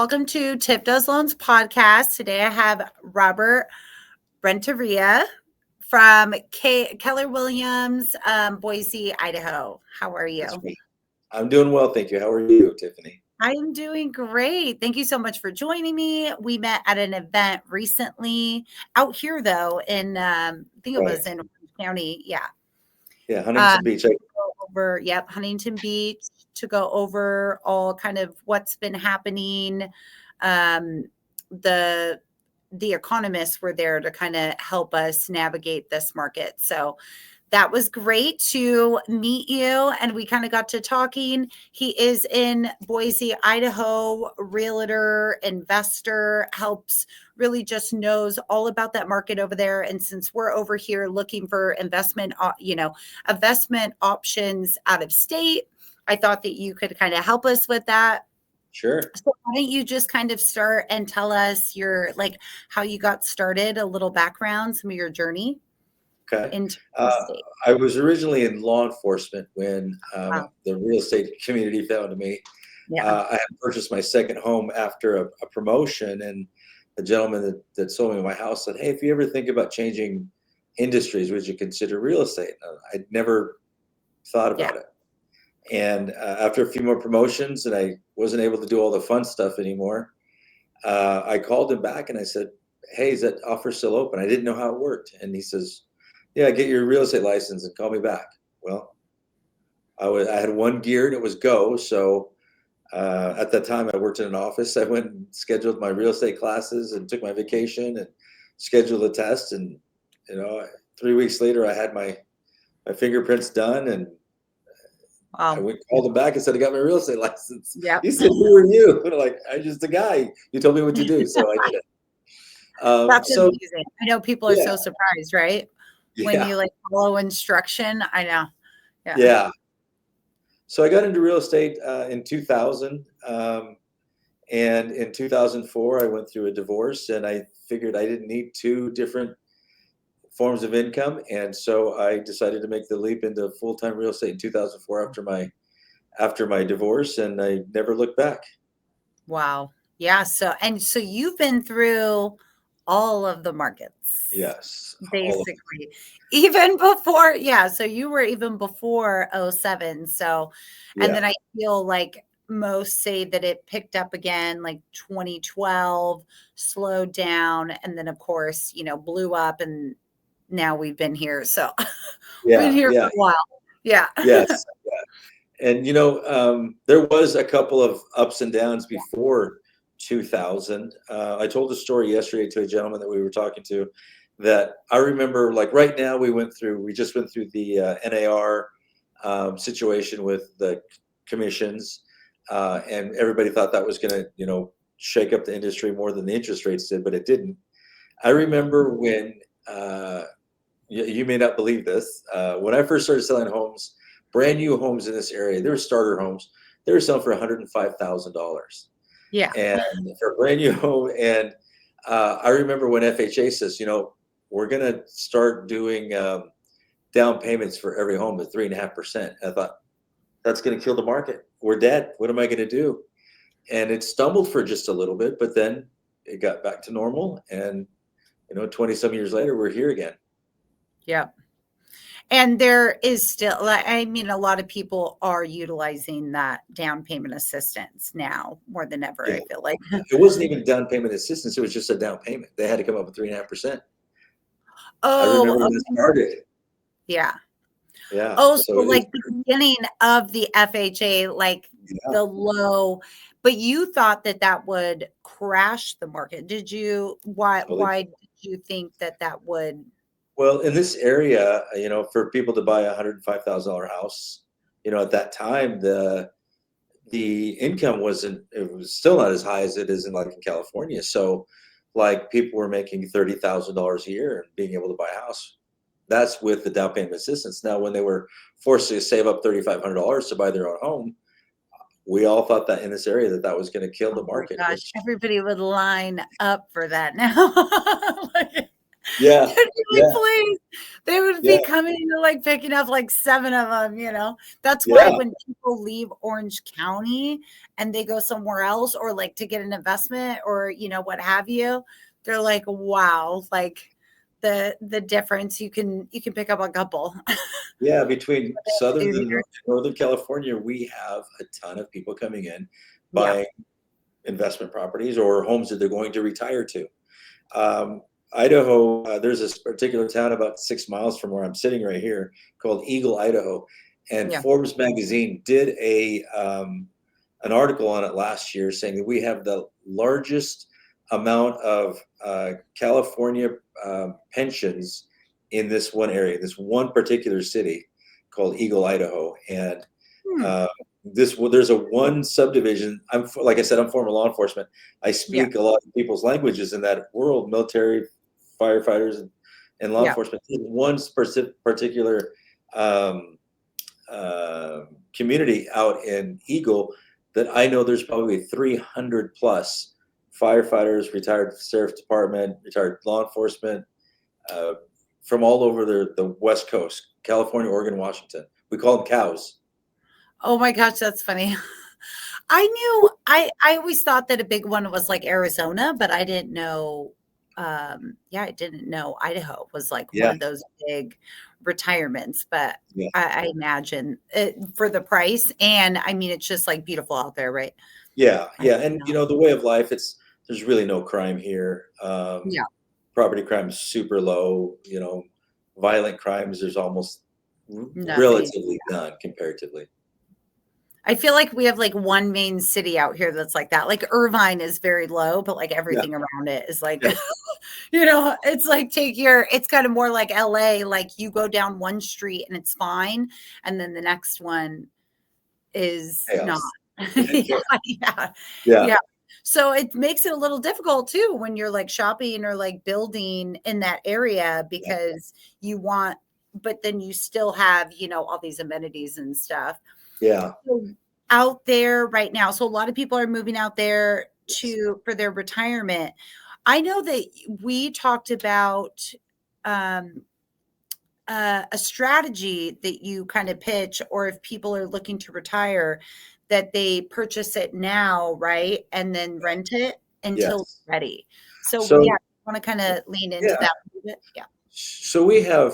welcome to TiffDoesLoans podcast. Today I have Robert Renteria from Keller Williams, Boise, Idaho. How are you? That's me. I'm doing well, thank you. How are you, Tiffany? I am doing great. Thank you so much for joining me. We met at an event recently out here, though, in I think it was in Orange County. Yeah. Yeah, Huntington Beach. Huntington Beach, to go over all kind of what's been happening. The economists were there to kind of help us navigate this market. So that was great to meet you. And we kind of got to talking. He is in Boise, Idaho, realtor, investor, helps, really just knows all about that market over there. And since we're over here looking for investment options out of state, I thought that you could kind of help us with that. Sure. So why don't you just kind of start and tell us how you got started, a little background, some of your journey. Okay. I was originally in law enforcement when the real estate community found me. I had purchased my second home after a promotion, and the gentleman that sold me my house said, "Hey, if you ever think about changing industries, would you consider real estate?" I'd never thought about it. And after a few more promotions, and I wasn't able to do all the fun stuff anymore, I called him back and I said, "Hey, is that offer still open?" I didn't know how it worked. And he says, "Yeah, get your real estate license and call me back." Well, I had one gear and it was go. So at that time I worked in an office. I went and scheduled my real estate classes and took my vacation and scheduled a test. And, 3 weeks later I had my fingerprints done, and I called him back and said, "I got my real estate license." He said, "Who are you?" And I'm like, "I'm just a guy. You told me what to do." So I did it. That's amazing. I know people are so surprised, right? When you follow instruction. I know. Yeah. So I got into real estate in 2000. And in 2004, I went through a divorce, and I figured I didn't need two different forms of income. And so I decided to make the leap into full-time real estate in 2004 after my divorce, and I never looked back. Wow. Yeah. So you've been through all of the markets. Yes. Basically. Even before, so you were even before 07. So, and then I feel like most say that it picked up again like 2012, slowed down, and then of course, blew up, and now we've been here. So we've been here for a while. Yeah. Yes. And, there was a couple of ups and downs before 2000. I told a story yesterday to a gentleman that we were talking to that I remember, like right now we just went through the NAR situation with the commissions, and everybody thought that was going to, shake up the industry more than the interest rates did, but it didn't. I remember when, you may not believe this, when I first started selling homes, brand new homes in this area, they were starter homes. They were selling for $105,000. Yeah. And for a brand new home. And I remember when FHA says, we're going to start doing down payments for every home at 3.5%. I thought, that's going to kill the market. We're dead. What am I going to do? And it stumbled for just a little bit, but then it got back to normal. And, 20 some years later, we're here again. Yeah. And there is still, a lot of people are utilizing that down payment assistance now more than ever. I feel like it wasn't even down payment assistance. It was just a down payment. They had to come up with 3.5%. I remember when it started. Yeah. Yeah. Oh, so like the beginning of the FHA, the low, but you thought that would crash the market. Did you? Why did you think that would? Well, in this area, for people to buy a $105,000 house, at that time, the income it was still not as high as it is in California. So people were making $30,000 a year and being able to buy a house. That's with the down payment assistance. Now, when they were forced to save up $3,500 to buy their own home, we all thought that in this area that was going to kill the market. Gosh, everybody would line up for that now. Yeah. They'd be like, Yeah. please. They would Yeah. be coming to like picking up like 7 of them, you know. That's why Yeah. when people leave Orange County and they go somewhere else or like to get an investment or, you know, what have you, they're like, wow, like the difference. You can pick up a couple. Yeah. Between Southern and Easier. Northern California, we have a ton of people coming in Yeah. buying investment properties or homes that they're going to retire to. Um, Idaho, there's this particular town about 6 miles from where I'm sitting right here called Eagle, Idaho, and Yeah. Forbes magazine did an article on it last year saying that we have the largest amount of California pensions in this one area, this one particular city called Eagle, Idaho, and Hmm. uh, there's a one subdivision. Like I said, I'm former law enforcement. I Yeah. speak a lot of people's languages in that world, military, firefighters, and law Yeah. enforcement. In one particular um, community out in Eagle, that I know there's probably 300 plus firefighters, retired sheriff department, retired law enforcement uh, from all over the West Coast, California, Oregon, Washington. We call them cows. Oh my gosh, that's funny. I always thought that a big one was like Arizona, but I didn't know yeah, I didn't know Idaho was like one Yeah, of those big retirements, but yeah, I imagine it for the price and I mean it's just like beautiful out there, right? yeah, I yeah. And know. you know, the way of life, there's really no crime here. Yeah, Property crime is super low. You know, violent crimes, there's almost nothing. relatively none comparatively. I feel like we have like one main city out here that's like that. Like Irvine is very low, but like Yeah, everything around it is like, yeah, you know, it's like it's kind of more like LA. Like you go down one street and it's fine. And then the next one is not. chaos. Yeah. Yeah. Yeah, Yeah. So it makes it a little difficult too when you're like shopping or like building in that area yeah, because you want, but then you still have, you know, all these amenities and stuff. yeah. So out there right now, so a lot of people are moving out there Yes. for their retirement. I know that we talked about um, a strategy that you kind of pitch, or if people are looking to retire, that they purchase it now, right, and then rent it until it's Yes. ready. So yeah, So want to kind of lean into yeah, that a little bit. Yeah. so we have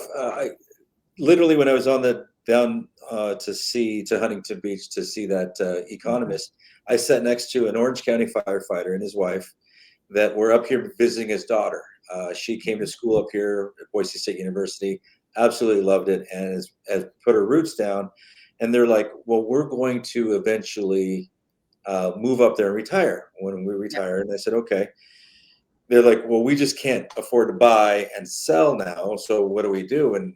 literally when I was on the down to Huntington Beach to see that Mhm. economist, I sat next to an Orange County firefighter and his wife that were up here visiting his daughter. She came to Mhm. school up here at Boise State University, absolutely loved it, and has put her roots down. And they're like, "Well, we're going to eventually move up there and retire when we Yep. retire." And I said, "Okay." They're like, "Well, we just can't afford to buy and sell now. So what do we do?" And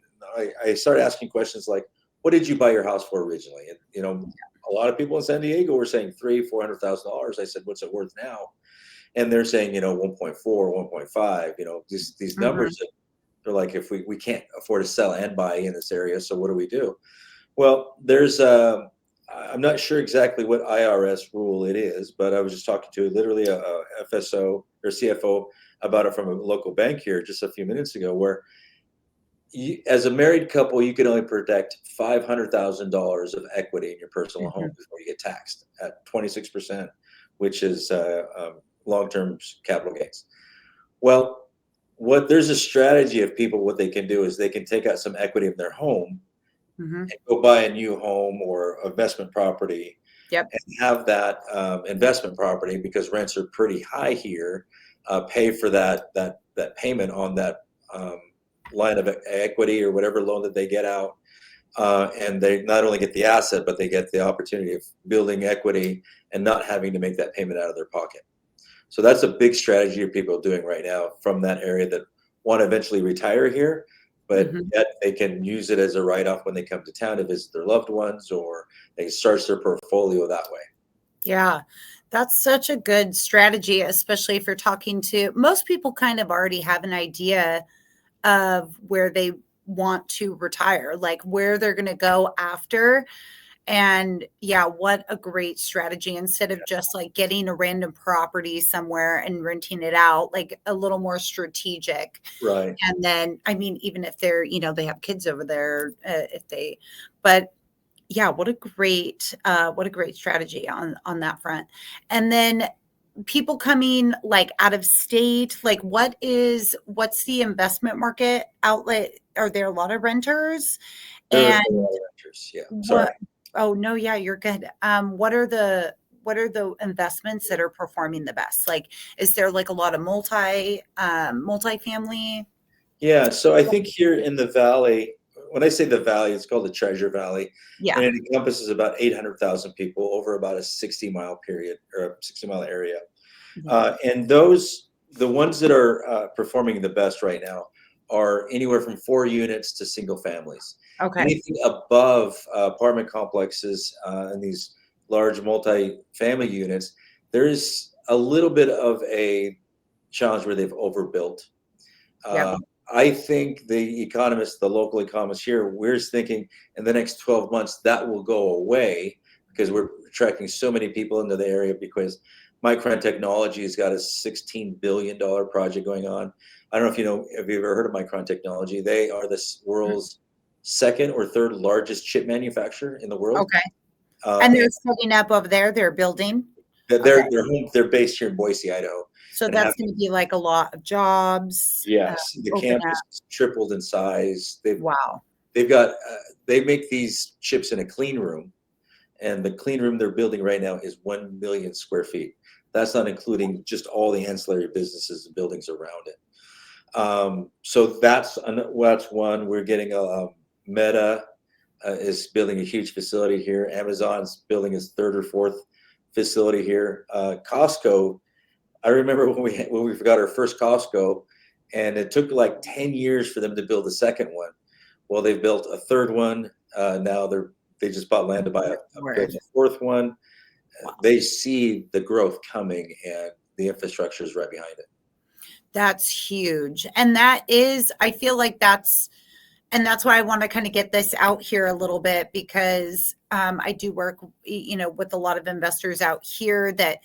I started asking questions like, "What did you buy your house for originally?" And you know, a lot of people in San Diego were saying $300,000, $400,000. I said, "What's it worth now?" And they're saying, you know, 1.4, 1.5. You know, these Mhm. numbers that they're like, if we can't afford to sell and buy in this area, so what do we do? Well, I'm not sure exactly what IRS rule it is, but I was just talking to literally a FSO or CFO about it from a local bank here just a few minutes ago, where as a married couple, you can only protect $500,000 of equity in your personal home Mhm. before you get taxed at 26%, which is long-term capital gains. Well, what there's a strategy of people, what they can do is they can take out some equity in their home Mhm. and go buy a new home or investment property Yep. and have that investment property, because rents are pretty high here, pay for that payment on that um, line of equity or whatever loan that they get out. And they not only get the asset, but they get the opportunity of building equity and not having to make that payment out of their pocket. So that's a big strategy people are doing right now from that area that want to eventually retire here, but Mhm. yet they can use it as a write-off when they come to town to visit their loved ones, or they start their portfolio that way. Yeah, that's such a good strategy, especially if you're talking to most people kind of already have an idea of where they want to retire, like where they're going to go after. And yeah, what a great strategy, instead of just like getting a random property somewhere and renting it out, like a little more strategic. Right. And then, I mean, even if they're, they have kids over there, but yeah, what a great strategy on that front. And then people coming like out of state, like what's the investment market outlet? Are there a lot of renters? There are And a lot of renters. Yeah. Sorry. what oh no, yeah, you're good. What are the investments that are performing the best? Like, is there like a lot of multifamily? Yeah. So I think here in the Valley, when I say the Valley, it's called the Treasure Valley, Yeah. and it encompasses about 800,000 people over about a 60-mile period or a 60-mile area. Yeah. And the ones that are performing the best right now are anywhere from 4 units to single families. Okay. Anything above apartment complexes and these large multi-family units, there's a little bit of a challenge where they've overbuilt. Yep. I think the local economists here, we're thinking in the next 12 months that will go away because we're attracting so many people into the area because Micron Technology has got a $16 billion project going on. I don't know if you know, have you ever heard of Micron Technology? They are the world's second or third largest chip manufacturer in the world. Okay. And they're setting up over there, they're building. They're based here in Boise, Idaho. So that's going to be like a lot of jobs. Yes, the Open campus up. tripled in size. Wow. They've got they make these chips in a clean room, and the clean room they're building right now is 1 million square feet. That's not including just all the ancillary businesses and buildings around it. So that's one. We're getting a Meta is building a huge facility here. Amazon's building its third or fourth facility here. Costco, I remember when we got our first Costco, and it took like 10 years for them to build a second one. Well, they've built a third one. Now they just bought land to buy build a fourth one. Wow. They see the growth coming, and the infrastructure is right behind it. That's huge. And I feel like that's why I want to kind of get this out here a little bit, because I do work, with a lot of investors out here that,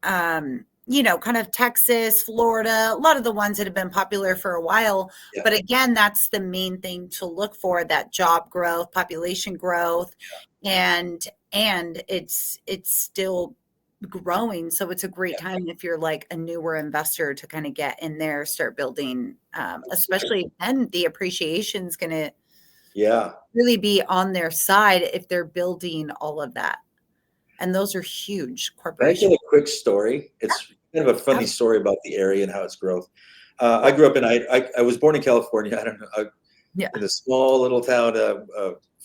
kind of Texas, Florida, a lot of the ones that have been popular for a while. Yeah. But again, that's the main thing to look for, that job growth, population growth, and it's still growing. So it's a great time if you're like a newer investor to kind of get in there, start building, especially then the appreciation is going to really be on their side if they're building all of that. And those are huge corporations. Can I tell a quick story? It's kind of a funny story about the area and how it's growth. I grew up I was born in California. I don't know, in a small little town,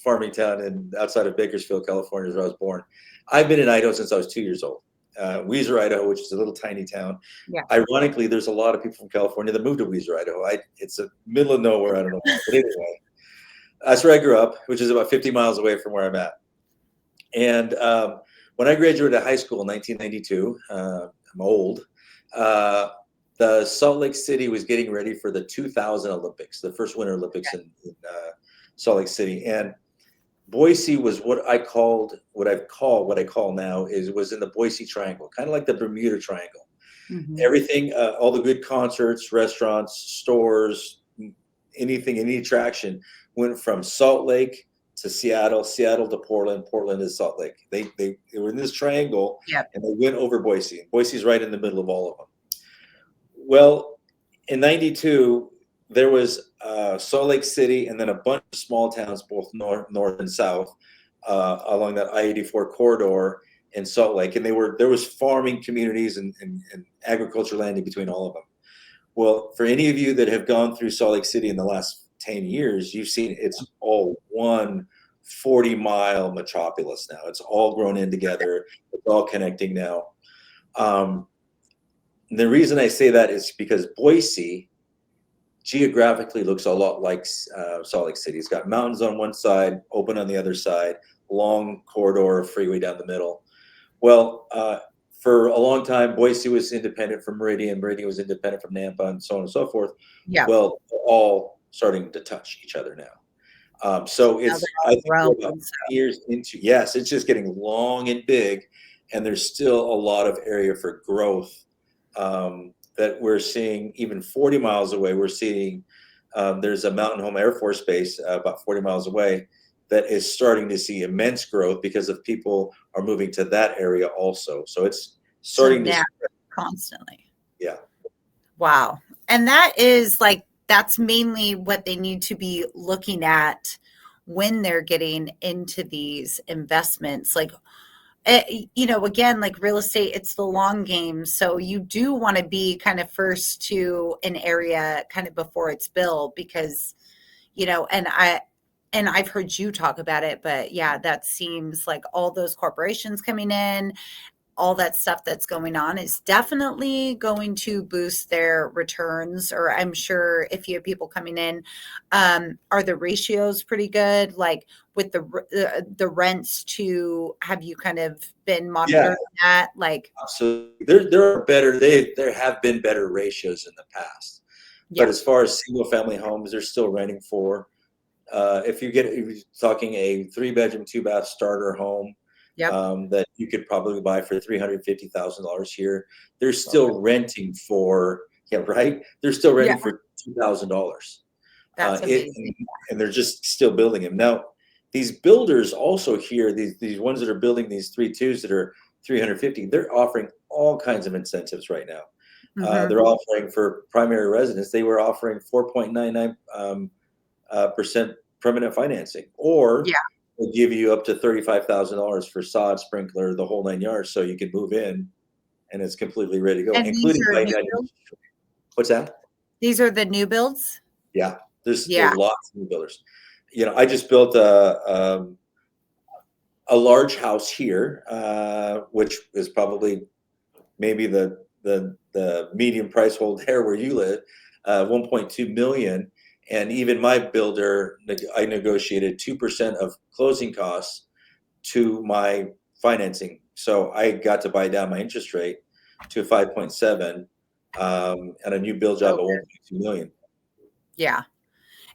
farming town outside of Bakersfield, California is where I was born. I've been in Idaho since I was 2 years old. Weezer, Idaho, which is a little tiny town. Yeah. Ironically, there's a lot of people from California that moved to Weezer, Idaho. It's a middle of nowhere. I don't know. But anyway, that's where I grew up, which is about 50 miles away from where I'm at. And when I graduated high school in 1992, I'm old. The Salt Lake City was getting ready for the 2000 Olympics, the first Winter Olympics in Salt Lake City, and Boise was what I call now was in the Boise Triangle, kind of like the Bermuda Triangle. Mm-hmm. Everything, all the good concerts, restaurants, stores, anything, any attraction went from Salt Lake to Seattle, Seattle to Portland, Portland to Salt Lake. They were in this triangle, and they went over Boise. Boise's right in the middle of all of them. Well, in '92, there was Salt Lake City and then a bunch of small towns, both north and south, along that I-84 corridor in Salt Lake. And there was farming communities and agriculture land in between all of them. Well, for any of you that have gone through Salt Lake City in the last 10 years, you've seen it's all one 40-mile metropolis now. It's all grown in together. It's all connecting now. The reason I say that is because Boise geographically looks a lot like Salt Lake City. It's got mountains on one side, open on the other side, long corridor of freeway down the middle. Well, for a long time, Boise was independent from Meridian. Meridian was independent from Nampa, and so on and so forth. Yeah. Well, they're all starting to touch each other now. So Now it's, they're I all think we're about grown. 10 years into, yes, it's just getting long and big, and there's still a lot of area for growth, that we're seeing. Even 40 miles away, we're seeing, there's a Mountain Home Air Force Base about 40 miles away that is starting to see immense growth because of people are moving to that area also. So it's So starting to now spread. constantly. Yeah. Wow. And that is like, that's mainly what they need to be looking at when they're getting into these investments. Like, again, like real estate, it's the long game. So you do want to be kind of first to an area kind of before it's built because, and I've heard you talk about it, but yeah, that seems like all those corporations coming in, all that stuff that's going on is definitely going to boost their returns. Or I'm sure if you have people coming in, are the ratios pretty good? Like with the rents to, have you kind of been Yeah. monitoring that? Like, So there have been better ratios in the past. But yeah, as far as single family homes, they're still renting for, if you're talking a 3 bedroom, 2 bath starter home, yep, that you could probably buy for $350,000 here, they're okay, still renting for, yeah, right? They're still yeah, renting for $2,000. that's It, amazing. and they're just still building them. Now, these builders also here, these ones that are building these 3.2s that are 350, they're offering all kinds of incentives right now. Hmm. They're offering for primary residents, they were offering 4.99 percent permanent financing, or Yeah, they'll give you up to $35,000 for sod, sprinkler, the whole 9 yards, so you can move in and it's completely ready to go, and these including are by new then. builds. What's that? These are the new builds. Yeah, there's Yeah. lots of new builders. I just built a large house here, which is probably maybe the medium price hold there where you live, 1.2 million. And even my builder, I negotiated 2% of closing costs to my financing, so I got to buy down my interest rate to 5.7, and a new build So job at good. 1.2 million. Yeah.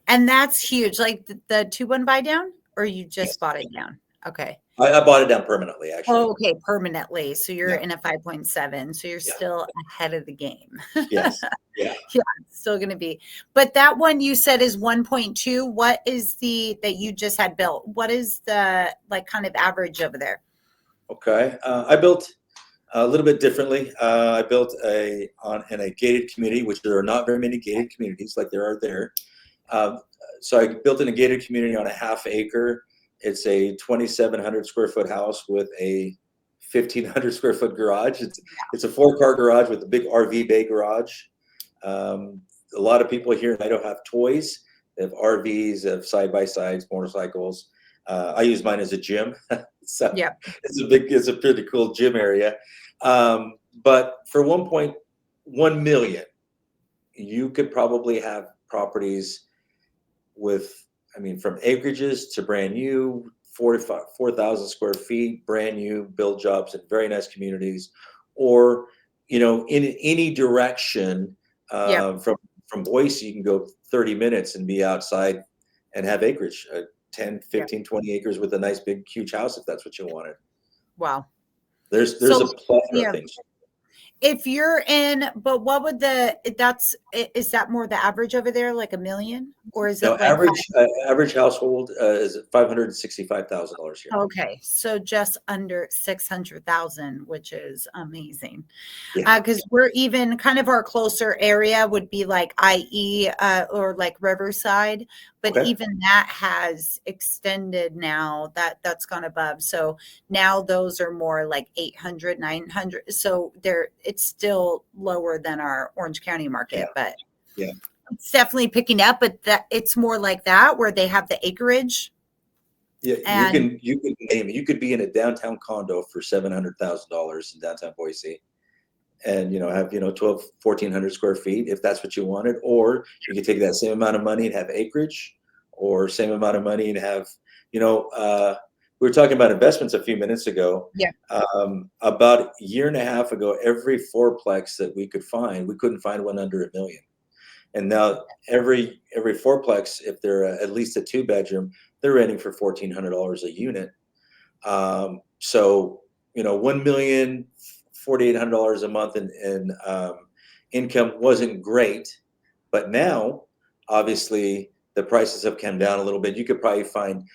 And that's huge. Like the 2-1 buy down, or you just Yes, bought it down? Okay. I bought it down permanently, actually. Oh, okay, permanently. So you're Yeah, in a 5.7. So you're yeah, still ahead of the game. yes, yeah. Yeah, it's still gonna be. But that one you said is 1.2. What is the that you just had built? What is the like kind of average over there? Okay, I built a little bit differently. I built in a gated community, which there are not very many gated communities like there are there. Um, so I built in a gated community on a half acre. It's a 2,700 square foot house with a 1,500 square foot garage. It's a 4-car garage with a big RV bay garage. Um, a lot of people here in Idaho have toys. They have RVs, they have side by sides, motorcycles. I use mine as a gym, so Yeah. it's a pretty cool gym area. But for 1.1 million, you could probably have properties with, I mean, from acreages to brand new, 4,000 square feet, brand new build jobs in very nice communities, or in any direction, Yep. from Boise, you can go 30 minutes and be outside and have acreage, 10, Yep. 15, 20 acres with a nice big huge house if that's what you wanted. Wow. There's So a plethora of yeah. things. If you're in, but what would is that more the average over there, like a million? Or is Now, it like five? average household is $565,000 here. Okay, so just under 600,000, which is amazing. Yeah. Because we're even kind of our closer area would be like IE or like Riverside, but Okay. even that has extended now that's gone above. So now those are more like 800, 900. So it's still lower than our Orange County Yeah. market, but Yeah. it's definitely picking up. But that it's more like that where they have the acreage Yeah, and you could be in a downtown condo for $700,000 in downtown Boise, and have 12, 1,400 square feet if that's what you wanted, or you could take that same amount of money and have acreage, or same amount of money and have, we were talking about investments a few minutes ago. yeah, About a year and a half ago, every fourplex that we could find, we couldn't find one under $1 million. And now every fourplex, if they're at least a 2-bedroom, they're renting for $1,400 a unit. So $1,048,000 a month in income wasn't great, but now obviously the prices have come down a little bit. You could probably find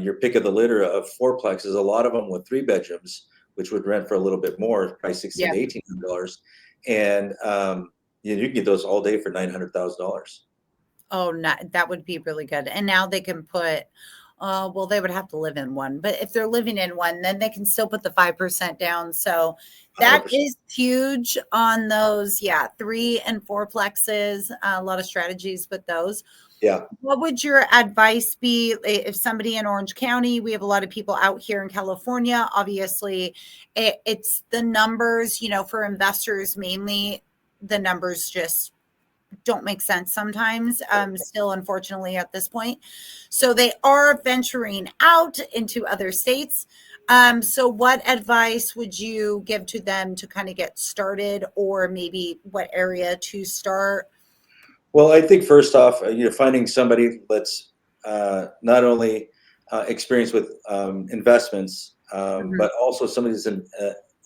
your pick of the litter of fourplexes. A lot of them with 3 bedrooms, which would rent for a little bit more, probably $1,600 to $1,800, and you can get those all day for $900,000. Oh, that would be really good. And now they can put, well, they would have to live in one, but if they're living in one, then they can still put the 5% down. So that 100%. is huge on those. Yeah. 3 and 4plexes, a lot of strategies with those. Yeah. What would your advice be if somebody in Orange County, we have a lot of people out here in California, obviously it's the numbers, for investors, mainly the numbers just don't make sense sometimes, still, unfortunately, at this point. So they are venturing out into other states. So what advice would you give to them to kind of get started, or maybe what area to start? Well, I think first off, finding somebody that's not only experienced with investments, but also somebody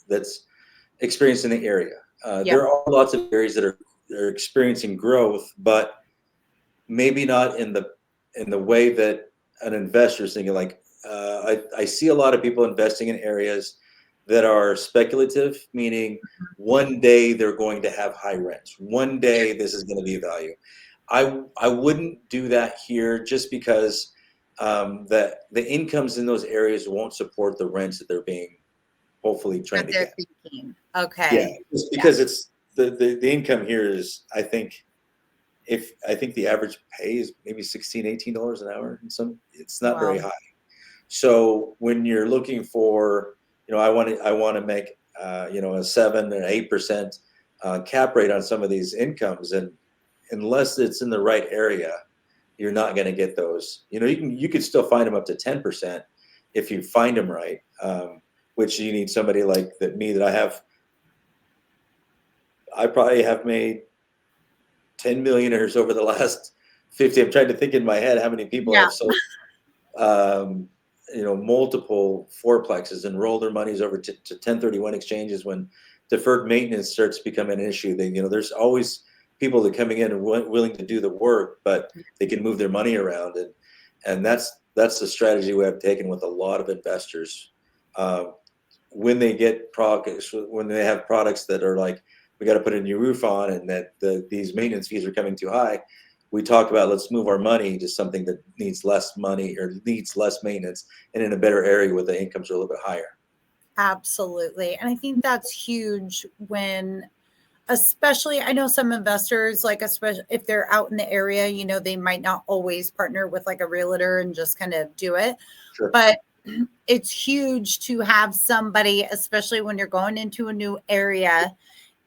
that's experienced in the area. Yep. There are lots of areas that are experiencing growth, but maybe not in the way that an investor is thinking. Like I see a lot of people investing in areas that are speculative, meaning one day they're going to have high rents. One day this is going to be a value. I wouldn't do that here, just because the incomes in those areas won't support the rents that they're being hopefully trying to get. Thinking. Okay. Yeah, just because it's the income here is, I think the average pay is maybe $16-18 an hour, and it's not very high. So when you're looking for, I want to make a 7 or 8% cap rate on some of these incomes, and unless it's in the right area, you're not going to get those. You could still find them up to 10% if you find them right, which you need somebody like me that I probably have made 10 millionaires over the last 50. I'm trying to think in my head how many people have sold, multiple fourplexes and roll their monies over to 1031 exchanges when deferred maintenance starts becoming an issue. There's always people that coming in and willing to do the work, but they can move their money around, and that's the strategy we have taken with a lot of investors. When they get when they have products that are like, we got to put a new roof on, and that these maintenance fees are coming too high, we talk about, let's move our money to something that needs less money or needs less maintenance, and in a better area where the incomes are a little bit higher. Absolutely. And I think that's huge especially, I know some investors, like, especially if they're out in the area, they might not always partner with like a realtor and just kind of do it. Sure. But it's huge to have somebody, especially when you're going into a new area,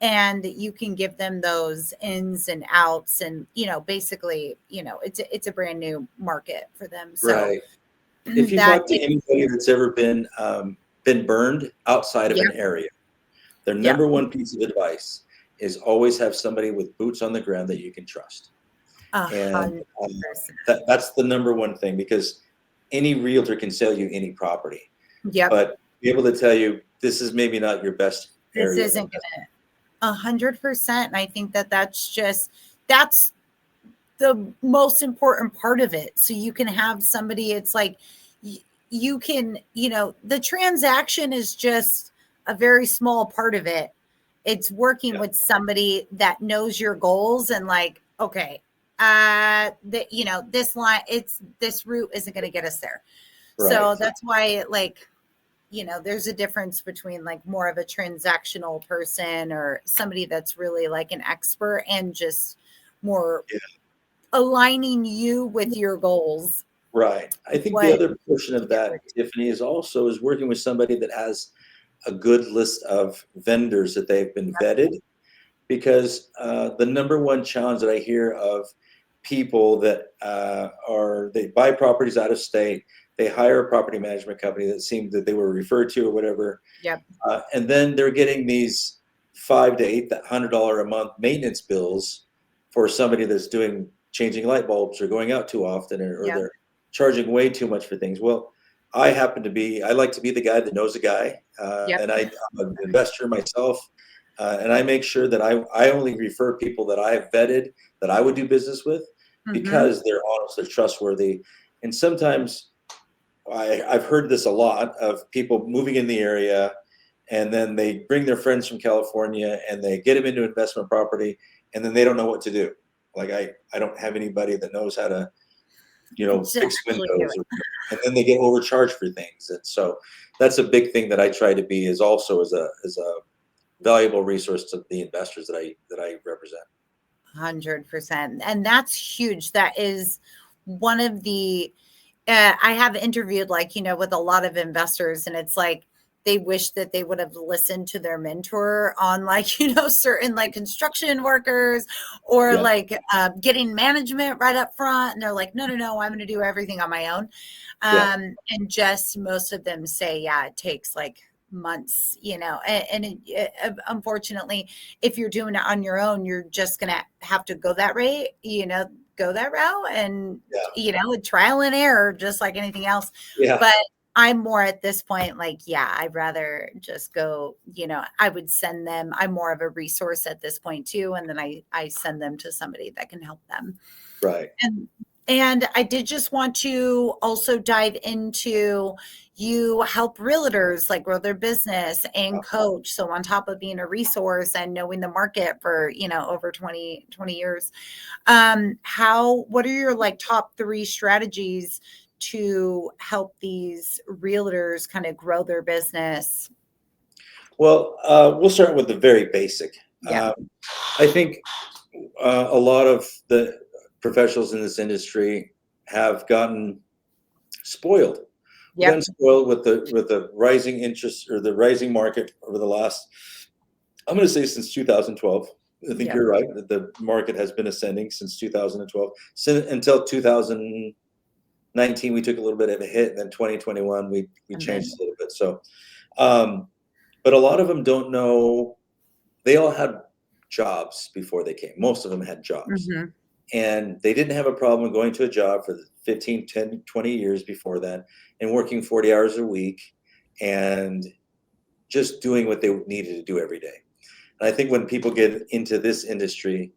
and you can give them those ins and outs, and basically it's a brand new market for them. So right. If you talk to anybody that's ever been burned outside of an area, their number one piece of advice is always have somebody with boots on the ground that you can trust. And that's the number one thing, because any realtor can sell you any property, but be able to tell you, this is maybe not your best area. This isn't going to 100%. And I think that's the most important part of it. So you can have somebody, it's like, you can, the transaction is just a very small part of it. It's working with somebody that knows your goals, and like, okay, this route isn't going to get us there. Right. So that's why, there's a difference between like more of a transactional person or somebody that's really like an expert, and just more aligning you with your goals. Right. I think the other portion of that, Tiffany, is working with somebody that has a good list of vendors that they've been vetted, because the number one challenge that I hear of people that they buy properties out of state, they hire a property management company that seemed that they were referred to or whatever, and then they're getting these $500 to $800 a month maintenance bills for somebody that's changing light bulbs or going out too often, or Yeah. they're charging way too much for things. Well, I like to be the guy that knows a guy, Yep. and I'm an investor myself, and I make sure that I only refer people that I have vetted that I would do business with, Mm-hmm. because they're honest, they're trustworthy, and sometimes I've heard this a lot of people moving in the area, and then they bring their friends from California and they get them into investment property, and then they don't know what to do. Like I don't have anybody that knows how to, To fix actually do windows, it. and then they get overcharged for things. And so that's a big thing that I try to be, is also as a valuable resource to the investors that I represent. 100%. And that's huge. That is one of the, I have interviewed, like, with a lot of investors, and it's like they wish that they would have listened to their mentor on, like, certain like construction workers, or Yeah, like getting management right up front. And they're like, no, no, no, I'm going to do everything on my own. yeah, And just most of them say, yeah, it takes like months, unfortunately, if you're doing it on your own, you're just going to have to go that rate, go that route, and yeah, trial and error, just like anything else. yeah. But I'm more at this point, like, yeah, I'd rather just go, I would send them. I'm more of a resource at this point too, and then I send them to somebody that can help them. Right. And I did just want to also dive into, you help realtors like grow their business and coach. So on top of being a resource and knowing the market for, over 20 years, what are your like top 3 strategies to help these realtors kind of grow their business? Well, we'll start with the very basic. Yeah. I think a lot of the professionals in this industry have gotten spoiled. We've Yep. gotten spoiled with the rising interest, or the rising market over the last, I'm going to say, since 2012. I think Yep. you're right that the market has been ascending since 2012. Until 2019, we took a little bit of a hit, and then 2021 we Mm-hmm. changed a little bit. So, but a lot of them don't know. They all had jobs before they came. Most of them had jobs, Mm-hmm. and they didn't have a problem going to a job for the 15, 10, 20 years before that, and working 40 hours a week, and just doing what they needed to do every day. And I think when people get into this industry,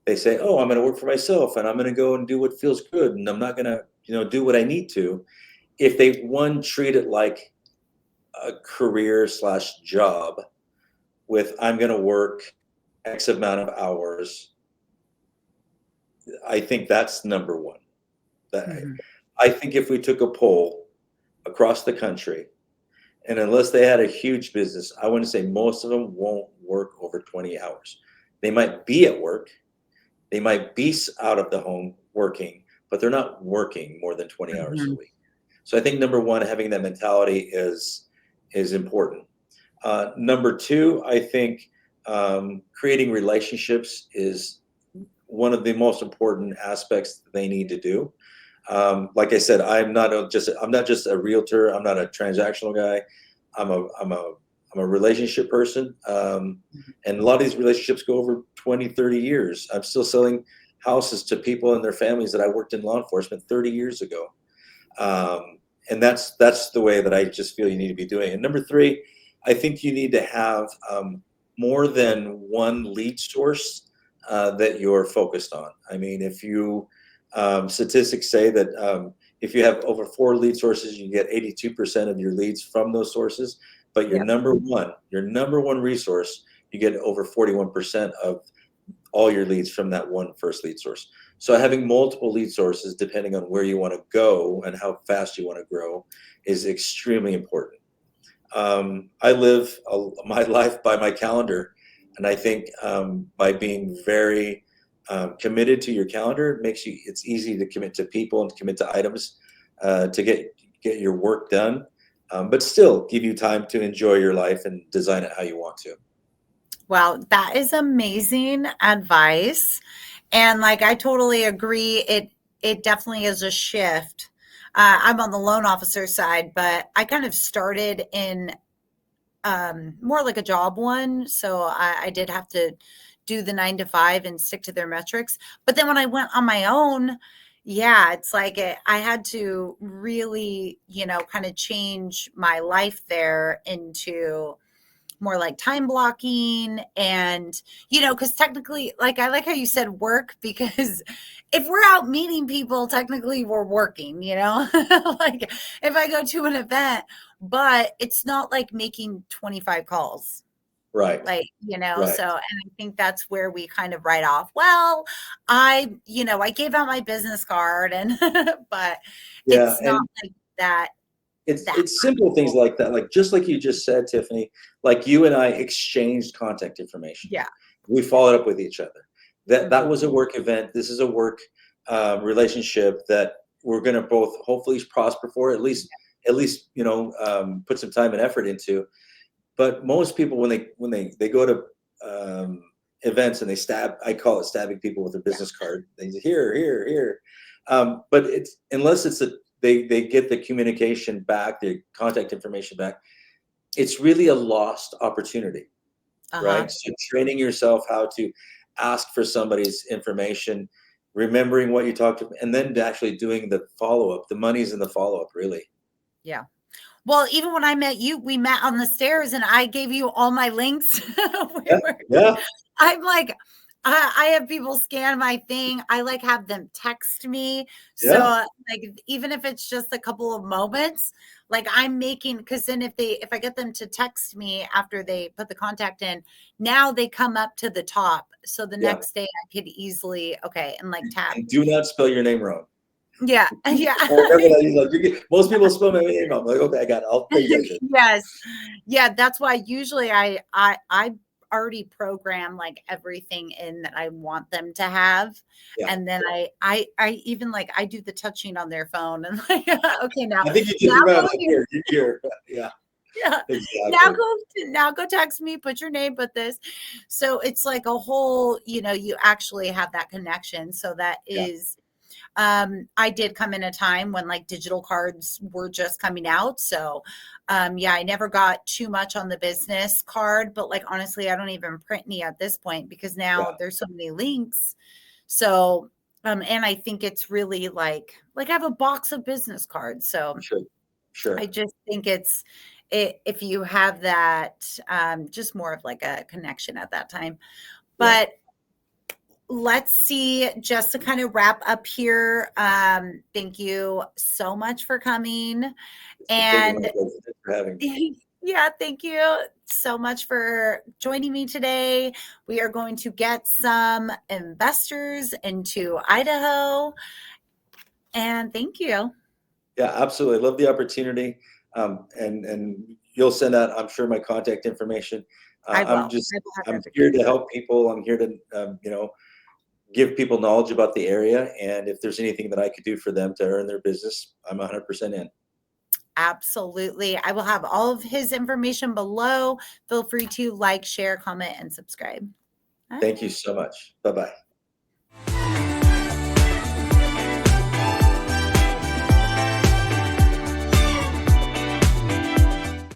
they say, oh, I'm going to work for myself, and I'm going to go and do what feels good, and I'm not going to do what I need to. If they, one, treat it like a career slash job, with I'm going to work X amount of hours, I think that's number one. That Mm-hmm. I think if we took a poll across the country, and unless they had a huge business, I want to say most of them won't work over 20 hours. They might be at work, they might be out of the home working, but they're not working more than 20 hours a Mm-hmm. week. So I think number one, having that mentality is important. Number two, I think creating relationships is one of the most important aspects that they need to do. Like I said, I'm not just a realtor. I'm not a transactional guy. I'm a relationship person. And a lot of these relationships go over 20, 30 years. I'm still selling houses to people and their families that I worked in law enforcement 30 years ago. And that's the way that I just feel you need to be doing. And number three, I think you need to have more than one lead source that you're focused on. I mean, if you statistics say that if you have over 4 lead sources, you get 82% of your leads from those sources. But your Yep. number one resource, you get over 41% of all your leads from that one first lead source. So having multiple lead sources, depending on where you want to go and how fast you want to grow, is extremely important. I live my life by my calendar, and I think by being very committed to your calendar, it's easy to commit to people and commit to items to get your work done, but still give you time to enjoy your life and design it how you want to. Wow, that is amazing advice. And like I totally agree. It definitely is a shift. I'm on the loan officer side, but I kind of started in more like a job one. So I did have to do the 9 to 5 and stick to their metrics. But then when I went on my own, yeah, it's like I had to really, kind of change my life there into more like time blocking and, because technically, like, I like how you said work, because if we're out meeting people, technically we're working, like if I go to an event, but it's not like making 25 calls. Right. Like, Right. so, and I think that's where we kind of write off, well, I gave out my business card and, but Yeah. it's not And like that, it's simple things like that. Like, just like you just said, Tiffany, like you and I exchanged contact information. yeah. We followed up with each other. That Mhm. was a work event. This is a work relationship that we're going to both hopefully prosper for, at least, put some time and effort into. But most people, when they go to events and they stab, I call it stabbing people with a Yeah. business card. They say, here, here, here. But it's, unless it's they get the communication back, the contact information back, it's really a lost opportunity, Uh-huh. right? So training yourself how to ask for somebody's information, remembering what you talked to, and then actually doing the follow up. The money's in the follow up, really. Yeah. Well, even when I met you, we met on the stairs and I gave you all my links. Yeah, yeah, I'm like, I have people scan my thing. I like have them text me. So yeah, like, even if it's just a couple of moments, like I'm making, because then if I get them to text me after they put the contact in, now they come up to the top. So the yeah. next day I could easily, okay, and like tap. And do not spell your name wrong. Yeah. Yeah. Whatever that is, like, most people spell my name wrong. I'm like, okay, I got it. I'll pay attention. Yes. Yeah, that's why usually I already program like everything in that I want them to have. Yeah. And then I even like I do the touching on their phone and like okay, I think you now did right. go Like, here. Yeah, yeah. exactly. Now go text me, put your name, put this. So it's like a whole, you actually have that connection. So that Yeah, is I did come in a time when like digital cards were just coming out. So, yeah, I never got too much on the business card, but like, honestly, I don't even print any at this point because yeah, now there's so many links. So, and I think it's really like I have a box of business cards. So sure, I sure. just think if you have that, just more of like a connection at that time. Yeah. But let's see, just to kind of wrap up here. Thank you so much for coming. It's completely my And pleasure. Thanks for having me. yeah, thank you so much for joining me today. We are going to get some investors into Idaho. And thank you. Yeah, absolutely. I love the opportunity. And you'll send out, I'm sure, my contact information. I I'm will. just, I will have I'm here everything. to help people. I'm here to, give people knowledge about the area. And if there's anything that I could do for them to earn their business, I'm 100% in. Absolutely. I will have all of his information below. Feel free to like, share, comment, and subscribe. All Thank you right. so much. Bye-bye.